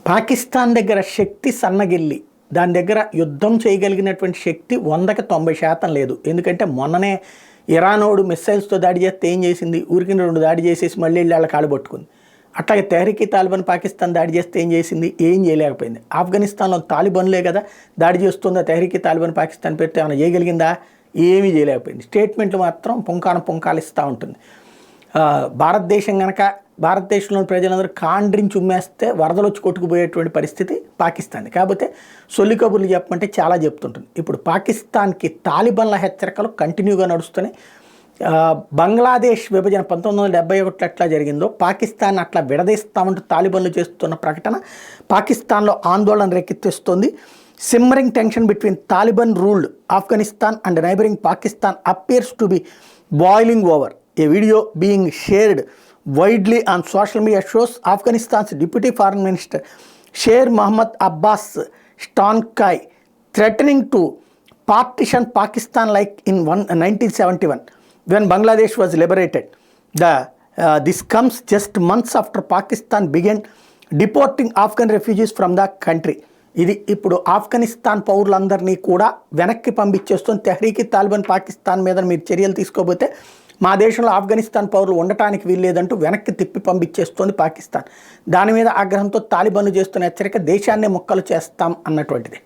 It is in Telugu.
పాకిస్తాన్ దగ్గర శక్తి సన్నగిల్లి దాని దగ్గర యుద్ధం చేయగలిగినటువంటి శక్తి 100కి 90% లేదు. ఎందుకంటే మొన్ననే ఇరానోడు మిస్సైల్స్తో దాడి చేస్తే ఏం చేసింది, ఊరికి 2 దాడి చేసేసి మళ్ళీ వెళ్ళి వాళ్ళ కాళ్ళు పట్టుకుంది. అట్లాగే తెహ్రీక్ తాలిబాన్ పాకిస్తాన్ దాడి చేస్తే ఏం చేసింది, ఏం చేయలేకపోయింది. ఆఫ్ఘనిస్తాన్లో తాలిబాన్లే కదా దాడి చేస్తుందా, తెహ్రీక్ తాలిబాన్ పాకిస్తాన్ పెడితే ఏమైనా చేయగలిగిందా, ఏమీ చేయలేకపోయింది. స్టేట్మెంట్లు మాత్రం పుంకాలు ఇస్తూ ఉంటుంది. భారతదేశం కనుక భారతదేశంలోని ప్రజలందరూ కాండ్రించి ఉమ్మేస్తే వరదలు వచ్చి కొట్టుకుపోయేటువంటి పరిస్థితి పాకిస్తాన్. కాకపోతే సొల్లి కబుర్లు చెప్పమంటే చాలా చెప్తుంటుంది. ఇప్పుడు పాకిస్తాన్కి తాలిబాన్ల హెచ్చరికలు కంటిన్యూగా నడుస్తున్నాయి. బంగ్లాదేశ్ విభజన 1971 ఎట్లా జరిగిందో పాకిస్తాన్ అట్లా విడదీస్తామంటూ తాలిబాన్లు చేస్తున్న ప్రకటన పాకిస్తాన్లో ఆందోళన రేకెత్తిస్తుంది. Simmering tension between Taliban ruled Afghanistan and neighbouring Pakistan appears to be boiling over. A video being shared widely on social media shows Afghanistan's Deputy Foreign Minister Sher Mohammad Abbas Stankai threatening to partition Pakistan like in 1971 when Bangladesh was liberated. This comes just months after Pakistan began deporting Afghan refugees from the country. ఇది ఇప్పుడు ఆఫ్ఘనిస్తాన్ పౌరులందరినీ కూడా వెనక్కి పంపించేస్తుంది. తెహ్రీక్ తాలిబాన్ పాకిస్తాన్ మీద మీరు చర్యలు తీసుకోకపోతే మా దేశంలో ఆఫ్ఘనిస్తాన్ పౌరులు ఉండటానికి వీల్లేదంటూ వెనక్కి తిప్పి పంపించేస్తోంది పాకిస్తాన్. దాని మీద ఆగ్రహంతో తాలిబాన్లు చేస్తున్న హెచ్చరిక దేశాన్నే ముక్కలు చేస్తాం అన్నటువంటిది.